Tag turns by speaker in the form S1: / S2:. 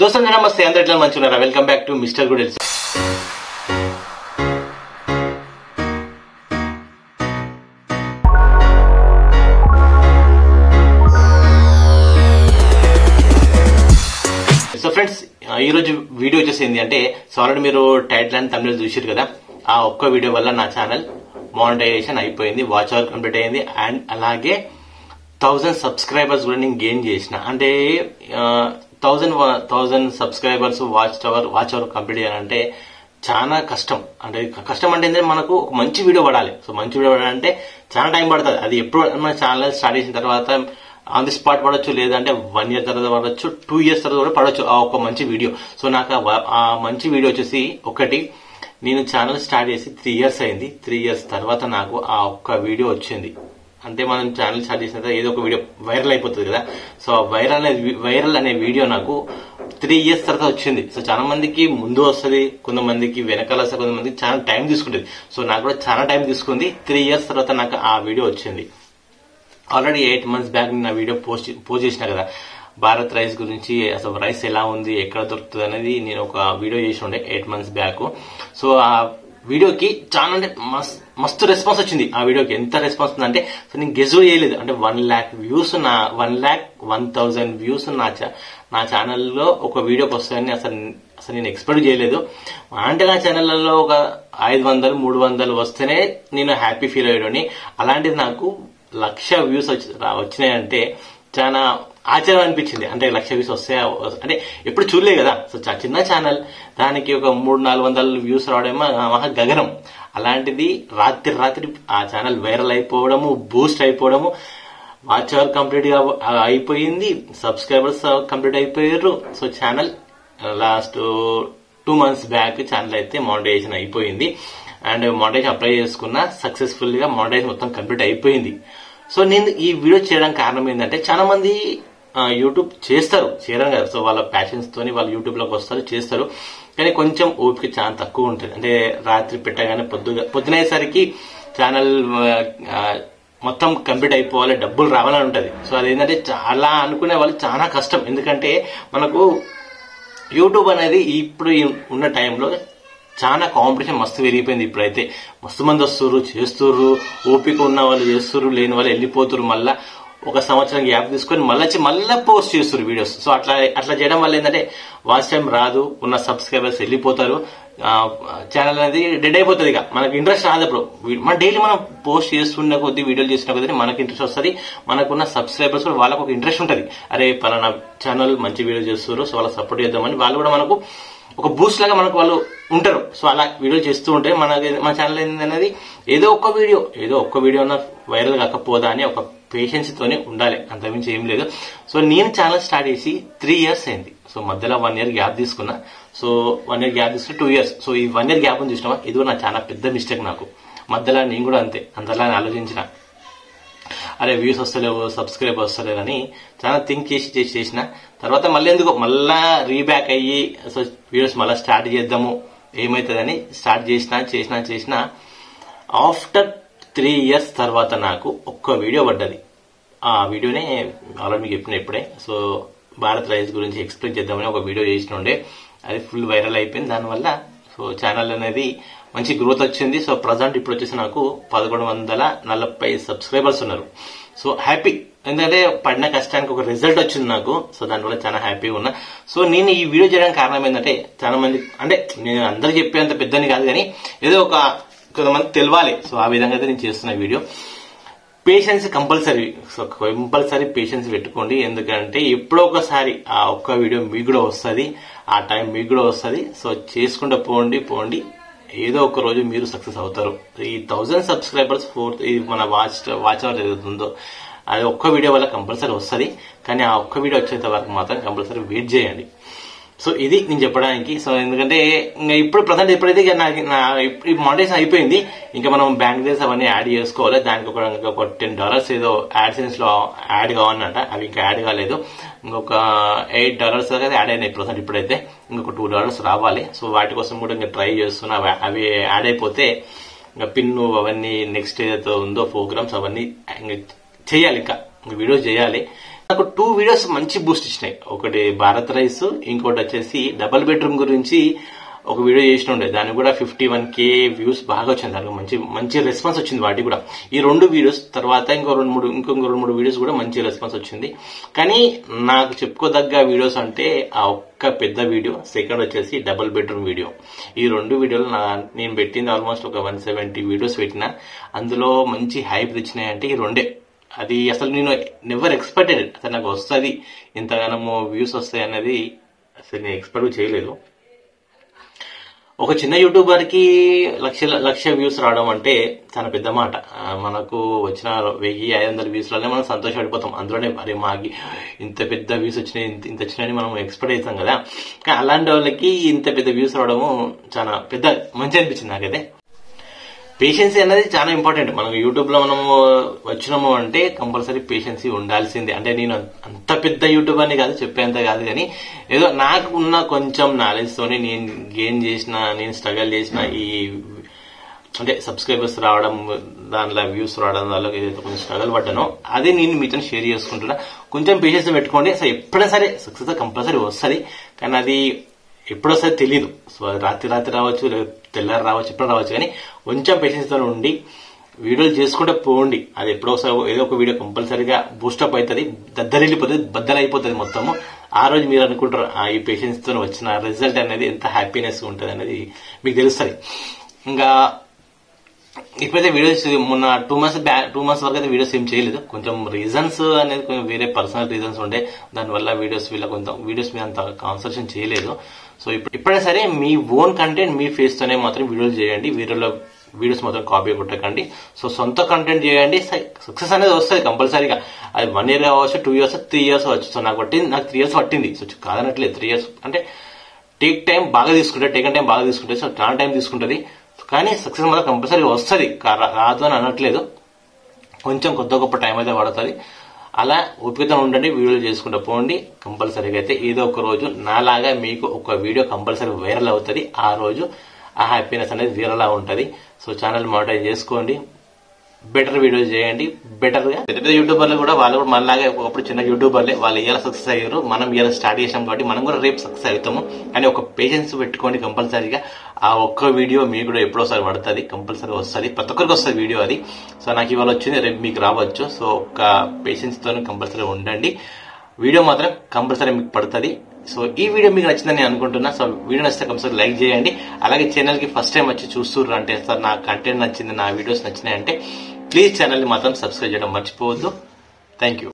S1: దోస్తులు నమస్తే, అందరూ ఎట్లా మంచిగున్నారా? Welcome back to mister good health. So friends, ఈ రోజు వీడియో వచ్చేసి ఏంటి అంటే, ఆల్రెడీ మీరు టైటిల్ అండ్ తమిళ చూసారు కదా. ఆ ఒక్క వీడియో వల్ల నా ఛానల్ మానిటైజేషన్ అయిపోయింది, వాచ్ అవర్ కంప్లీట్ అయింది, అండ్ అలాగే 1000 సబ్స్క్రైబర్స్ కూడా నేను గెయిన్ చేసిన. అంటే 1000 సబ్స్క్రైబర్స్ వాచ్ అవర్ కంప్లీట్ చేయాలంటే చాలా కష్టం. అంటే కష్టం అంటే మనకు ఒక మంచి వీడియో పడాలి. సో మంచి వీడియో పడాలంటే చాలా టైం పడుతుంది. అది ఎప్పుడు మన ఛానల్ స్టార్ట్ చేసిన తర్వాత ఆన్ ది స్పాట్ పడవచ్చు, లేదంటే 1 year తర్వాత పడవచ్చు, 2 years తర్వాత కూడా పడవచ్చు ఆ ఒక మంచి వీడియో. సో నాకు ఆ మంచి వీడియో వచ్చేసి ఒకటి, నేను ఛానల్ స్టార్ట్ చేసి 3 years అయింది. 3 years తర్వాత నాకు ఆ ఒక్క వీడియో వచ్చింది. అంటే మనం ఛానల్ స్టార్ట్ చేసిన తర్వాత ఏదో ఒక వీడియో వైరల్ అయిపోతుంది కదా. సో వైరల్ అనే వీడియో నాకు 3 years తర్వాత వచ్చింది. సో చాలా మందికి ముందు వస్తుంది, కొంతమందికి వెనకాల వస్తుంది, కొంతమందికి చాలా టైం తీసుకుంటుంది. సో నాకు కూడా చాలా టైం తీసుకుంది. 3 years తర్వాత నాకు ఆ వీడియో వచ్చింది. ఆల్రెడీ 8 months బ్యాక్ నేను ఆ వీడియో పోస్ట్ చేసిన కదా, భారత్ రైస్ గురించి. అసలు రైస్ ఎలా ఉంది, ఎక్కడ దొరుకుతుంది అనేది నేను ఒక వీడియో చేసి ఉండే 8 months బ్యాక్. సో ఆ వీడియోకి చాలా అంటే మస్తు రెస్పాన్స్ వచ్చింది. ఆ వీడియోకి ఎంత రెస్పాన్స్ ఉందంటే నేను గెస్ చేయలేదు. అంటే 1 lakh వ్యూస్, 1,01,000 వ్యూస్ నా ఛానల్లో ఒక వీడియోకి వస్తాయని అసలు నేను ఎక్స్పెక్ట్ చేయలేదు. అంటే నా ఛానళ్లలో ఒక 500, 300 వస్తేనే నేను హ్యాపీ ఫీల్ అయ్యాడని. అలాంటిది నాకు 1,00,000 వ్యూస్ వచ్చినాయంటే చాలా ఆశ్చర్యం అనిపించింది. అంటే 1,00,000 వ్యూస్ వస్తాయా అంటే ఎప్పుడు చూడలే కదా. సో చిన్న ఛానల్, దానికి ఒక 300-400 వ్యూస్ రావడమో మహా గగనం. అలాంటిది రాత్రి ఆ ఛానల్ వైరల్ అయిపోవడము, బూస్ట్ అయిపోవడము, వాచ్ అవర్ కంప్లీట్ గా అయిపోయింది, సబ్స్క్రైబర్స్ కంప్లీట్ అయిపోయారు. So channel last 2 months back channel అయితే మానిటైజేషన్ అయిపోయింది. అండ్ మానిటైజేషన్ అప్లై చేసుకున్న, సక్సెస్ఫుల్ గా మానిటైజేషన్ మొత్తం కంప్లీట్ అయిపోయింది. సో నేను ఈ వీడియో చేయడానికి కారణం ఏంటంటే, చాలా మంది యూట్యూబ్ చేయడం కదా. సో వాళ్ళ ప్యాషన్స్ తోని వాళ్ళు యూట్యూబ్ లోకి వస్తారు, చేస్తారు. కానీ కొంచెం ఓపిక చాలా తక్కువ ఉంటుంది. అంటే రాత్రి పెట్టగానే పొద్దునయ్యేసరికి ఛానల్ మొత్తం కంప్లీట్ అయిపోవాలి, డబ్బులు రావాలని ఉంటది. సో అదేంటంటే చాలా అనుకునే వాళ్ళు చాలా కష్టం. ఎందుకంటే మనకు యూట్యూబ్ అనేది ఇప్పుడు ఉన్న టైంలో చాలా కాంపిటీషన్ మస్తు పెరిగిపోయింది. ఇప్పుడైతే మస్తు మంది వస్తుర్రు, చేస్తుర్రు. ఓపిక ఉన్న వాళ్ళు చేస్తుర్రు, లేని వాళ్ళు వెళ్ళిపోతున్నారు. మళ్ళా 1 సంవత్సరం గ్యాప్ తీసుకొని మళ్ళా పోస్ట్ చేస్తున్నారు వీడియోస్. సో అట్లా చేయడం వల్ల ఏంటంటే వాచ్ టైం రాదు, ఉన్న సబ్స్క్రైబర్స్ వెళ్ళిపోతారు, ఛానల్ అనేది డెడ్ అయిపోతుంది. ఇక మనకు ఇంట్రెస్ట్ రాదు. అప్పుడు మన డైలీ మనం పోస్ట్ చేస్తున్న కొద్దీ, వీడియోలు చేసిన కొద్దీ మనకు ఇంట్రెస్ట్ వస్తుంది. మనకున్న సబ్స్క్రైబర్స్ కూడా వాళ్ళకు ఒక ఇంట్రెస్ట్ ఉంటుంది. అరే పలానా ఛానల్ మంచి వీడియో చేస్తున్నారు, సో వాళ్ళకి సపోర్ట్ చేద్దామని వాళ్ళు కూడా మనకు ఒక బూస్ట్ లాగా మనకు వాళ్ళు ఉంటారు. సో అలా వీడియో చేస్తూ ఉంటే మన ఛానల్ ఏంటనేది ఏదో ఒక్క వీడియో వైరల్ కాకపోదా అని ఒక పేషెన్స్ తోనే ఉండాలి, అంతకుమించి ఏం లేదు. సో నేను ఛానల్ స్టార్ట్ చేసి 3 years అయింది. సో మధ్యలో 1 year గ్యాప్ తీసుకున్నా. సో 1 year గ్యాప్ తీసుకుని 2 years. సో ఈ 1 year గ్యాప్ చూసినావా, ఇది నా చాలా పెద్ద మిస్టేక్. నాకు మధ్యలో నేను కూడా అంతలా ఆలోచించిన, అరే వ్యూస్ వస్తలేవు, సబ్స్క్రైబ్ వస్తలేవు అని చాలా థింక్ చేసిన తర్వాత మళ్ళా రీబ్యాక్ అయ్యి సో వీడియోస్ మళ్ళీ స్టార్ట్ చేద్దాము ఏమవుతుందని స్టార్ట్ చేసిన. ఆఫ్టర్ 3 years తర్వాత నాకు ఒక్క వీడియో పడ్డది. ఆ వీడియోనే ఆల్రెడీ మీకు చెప్పిన ఇప్పుడే. సో భారత్ రైస్ గురించి ఎక్స్ప్లెయిన్ చేద్దామని ఒక వీడియో చేసిన ఉండే, అది ఫుల్ వైరల్ అయిపోయింది. దానివల్ల సో ఛానల్ అనేది మంచి గ్రోత్ వచ్చింది. సో ప్రజెంట్ ఇప్పుడు వచ్చేసి నాకు 1140 సబ్స్క్రైబర్స్ ఉన్నారు. సో హ్యాపీ, ఎందుకంటే పడిన కష్టానికి ఒక రిజల్ట్ వచ్చింది నాకు. సో దానివల్ల చాలా హ్యాపీగా ఉన్నా. సో నేను ఈ వీడియో చేయడానికి కారణం ఏంటంటే, చాలా మంది, అంటే నేను అందరూ చెప్పేంత పెద్దని కాదు కానీ ఏదో కొంతమంది తెలవాలి. సో ఆ విధంగా అయితే నేను చేస్తున్న video. Patience compulsory. So compulsory patience పెట్టుకోండి. ఎందుకంటే ఎప్పుడో ఒకసారి ఆ ఒక్క వీడియో మీకు కూడా వస్తుంది, ఆ టైం మీకు కూడా వస్తుంది. సో చేసుకుంటూ పోండి, ఏదో ఒక రోజు మీరు సక్సెస్ అవుతారు. ఈ 1000 సబ్స్క్రైబర్స్ మన వాచ్ అవర్ ఏదైతుందో అది ఒక్క వీడియో వల్ల కంపల్సరీ వస్తుంది. కానీ ఆ ఒక్క వీడియో వచ్చేంత వరకు మాత్రం కంపల్సరీ వెయిట్ చేయండి. సో ఇది నేను చెప్పడానికి. సో ఎందుకంటే ఇప్పుడు ప్రజెంట్ ఎప్పుడైతే ఈ మానిటైజేషన్ అయిపోయింది, ఇంకా మనం బ్యాంక్ డీటెయిల్స్ అవన్నీ యాడ్ చేసుకోవాలి. దానికి ఒక $10 ఏదో యాడ్సెన్స్ లో యాడ్ కావాలన్నట. అవి ఇంకా యాడ్ కాలేదు. ఇంకొక $8 దాకా యాడ్ అయినాయి ప్రజెంట్. ఇప్పుడైతే ఇంకొక $2 రావాలి. సో వాటి కోసం కూడా ఇంకా ట్రై చేస్తున్నా. అవి యాడ్ అయిపోతే ఇంకా పిన్ అవన్నీ నెక్స్ట్ ఏదైతే ఉందో ప్రోగ్రామ్స్ అవన్నీ చేయాలి, ఇంకా వీడియోస్ చేయాలి. నాకు 2 వీడియోస్ మంచి బూస్ట్ ఇచ్చినాయి. ఒకటి భారత్ రైస్, ఇంకోటి వచ్చేసి డబుల్ బెడ్రూమ్ గురించి ఒక వీడియో చేసిన ఉండే, దానికి కూడా 51K వ్యూస్ బాగా వచ్చింది. దానికి మంచి మంచి రెస్పాన్స్ వచ్చింది వాటికి కూడా. ఈ 2 వీడియోస్ తర్వాత ఇంకో 2-3 వీడియోస్ కూడా మంచి రెస్పాన్స్ వచ్చింది. కానీ నాకు చెప్పుకోదగ్గ వీడియోస్ అంటే ఆ ఒక్క పెద్ద వీడియో, సెకండ్ వచ్చేసి డబుల్ బెడ్రూమ్ వీడియో. ఈ 2 వీడియోలు నేను పెట్టింది ఆల్మోస్ట్ ఒక 170 వీడియోస్ పెట్టిన. అందులో మంచి హైప్ తెచ్చినాయంటే ఈ 2. అది అసలు నేను నెవర్ ఎక్స్పెక్టెడ్, అసలు నాకు వస్తుంది ఇంతగానో వ్యూస్ వస్తాయి అనేది అసలు నేను ఎక్స్పెక్ట్ చేయలేదు. ఒక చిన్న యూట్యూబర్ కి లక్ష వ్యూస్ రావడం అంటే చాలా పెద్ద మాట. మనకు వచ్చిన 1000-500 వ్యూస్లోనే మనం సంతోషపడిపోతాం. అందులోనే మరి మాకి ఇంత పెద్ద వ్యూస్ వచ్చినాయి, ఇంత వచ్చినాయని మనం ఎక్స్పెక్ట్ అవుతాం కదా. కానీ అలాంటి వాళ్ళకి ఇంత పెద్ద వ్యూస్ రావడము చాలా పెద్ద మంచి అనిపించింది నాకైతే. పేషెన్సీ అనేది చాలా ఇంపార్టెంట్. మనకు యూట్యూబ్ లో మనము వచ్చినాము అంటే కంపల్సరీ పేషెన్సీ ఉండాల్సిందే. అంటే నేను అంత పెద్ద యూట్యూబర్ అని కాదు, చెప్పేంత కాదు, కానీ ఏదో నాకు ఉన్న కొంచెం నాలెడ్జ్ తోని నేను గెయిన్ చేసిన, నేను స్ట్రగల్ చేసిన ఈ అంటే సబ్స్క్రైబర్స్ రావడం, దానిలో వ్యూస్ రావడం, దానిలో ఏదైతే కొంచెం స్ట్రగల్ పడ్డానో అదే నేను మీతో షేర్ చేసుకుంటున్నా. కొంచెం పేషెన్స్ పెట్టుకోండి. సో ఎప్పుడైనా సరే సక్సెస్ కంపల్సరీ వస్తుంది, కానీ అది ఎప్పుడు వస్తుంది తెలియదు. సో రాత్రి రావచ్చు, తెల్లారి రావచ్చు, ఎప్పుడు రావచ్చు, కానీ కొంచెం పేషెన్స్ తో ఉండి వీడియోలు చేసుకుంటే పోండి. అది ఎప్పుడో ఏదో ఒక వీడియో కంపల్సరీగా బూస్టప్ అవుతుంది, దద్దరిల్లిపోతుంది, బద్దలైపోతుంది మొత్తము. ఆ రోజు మీరు అనుకుంటారు ఈ పేషెన్స్ తో వచ్చిన రిజల్ట్ అనేది ఎంత హ్యాపీనెస్ ఉంటుంది అనేది మీకు తెలుస్తుంది. ఇంకా ఇప్పుడైతే వీడియోస్ మొన్న 2 మంత్స్ వరకు అయితే వీడియోస్ ఏం చేయలేదు. కొంచెం రీజన్స్ అనేది కొంచెం వేరే పర్సనల్ రీజన్స్ ఉండే, దానివల్ల వీడియోస్ వీడియోస్ మీద అంత కాన్సన్ట్రేషన్ చేయలేదు. సో ఇప్పుడైనా సరే మీ ఓన్ కంటెంట్ మీ ఫేస్ తోనే మాత్రం వీడియోలు చేయండి, వీడియోస్ మాత్రం కాపీ కొట్టకండి. సో సొంత కంటెంట్ చేయండి, సక్సెస్ అనేది వస్తుంది కంపల్సరీగా. అది 1 year కావచ్చు, 2 years, 3 years అవచ్చు. సో నాకు 3 years పట్టింది. సో కాదనట్లేదు, 3 years అంటే టేక్ టైం బాగా తీసుకుంటే సో చాలా టైం తీసుకుంటుంది, కానీ సక్సెస్ మాత్రం కంపల్సరీ వస్తుంది, రాదు అని అనట్లేదు. కొంచెం కొద్ది గొప్ప టైం అయితే పడుతుంది. అలా ఓపికతో ఉండండి, వీడియోలు చేసుకుంటూ పోండి. కంపల్సరీగా అయితే ఏదో ఒక రోజు నాలాగా మీకు ఒక వీడియో కంపల్సరీ వైరల్ అవుతుంది. ఆ రోజు ఆ హ్యాపీనెస్ అనేది వేరేలా ఉంటుంది. సో ఛానల్ మానిటైజ్ చేసుకోండి, బెటర్ వీడియోస్ చేయండి. బెటర్ గా పెద్ద యూట్యూబర్లు కూడా వాళ్ళు కూడా మనలాగే ఒకప్పుడు చిన్న యూట్యూబర్లే, వాళ్ళు ఇలా సక్సెస్ అయ్యారు, మనం ఇలా స్టార్ట్ చేసాం కాబట్టి మనం కూడా రేపు సక్సెస్ అవుతాము. కానీ ఒక పేషెన్స్ పెట్టుకోండి కంపల్సరీగా. ఆ ఒక్క వీడియో మీకు కూడా ఎప్పుడోసారి పడుతుంది, కంపల్సరీ వస్తుంది, ప్రతి ఒక్కరికి వస్తుంది వీడియో అది. సో నాకు ఇవాళ వచ్చింది, రేపు మీకు రావచ్చు. సో ఒక పేషెన్స్ తో కంపల్సరీ ఉండండి, వీడియో మాత్రం కంపల్సరీ మీకు పడుతుంది. సో ఈ వీడియో మీకు నచ్చిందని నేను అనుకుంటున్నా. సో వీడియో నచ్చితే కంపల్సరీ లైక్ చేయండి. అలాగే ఛానల్ కి ఫస్ట్ టైం వచ్చి చూస్తున్నారు అంటే, సార్ నా కంటెంట్ నచ్చింది, నా వీడియోస్ నచ్చినాయి అంటే ప్లీజ్ ఛానల్ ని మాత్రం సబ్స్క్రైబ్ చేయడం మర్చిపోవద్దు. Thank you.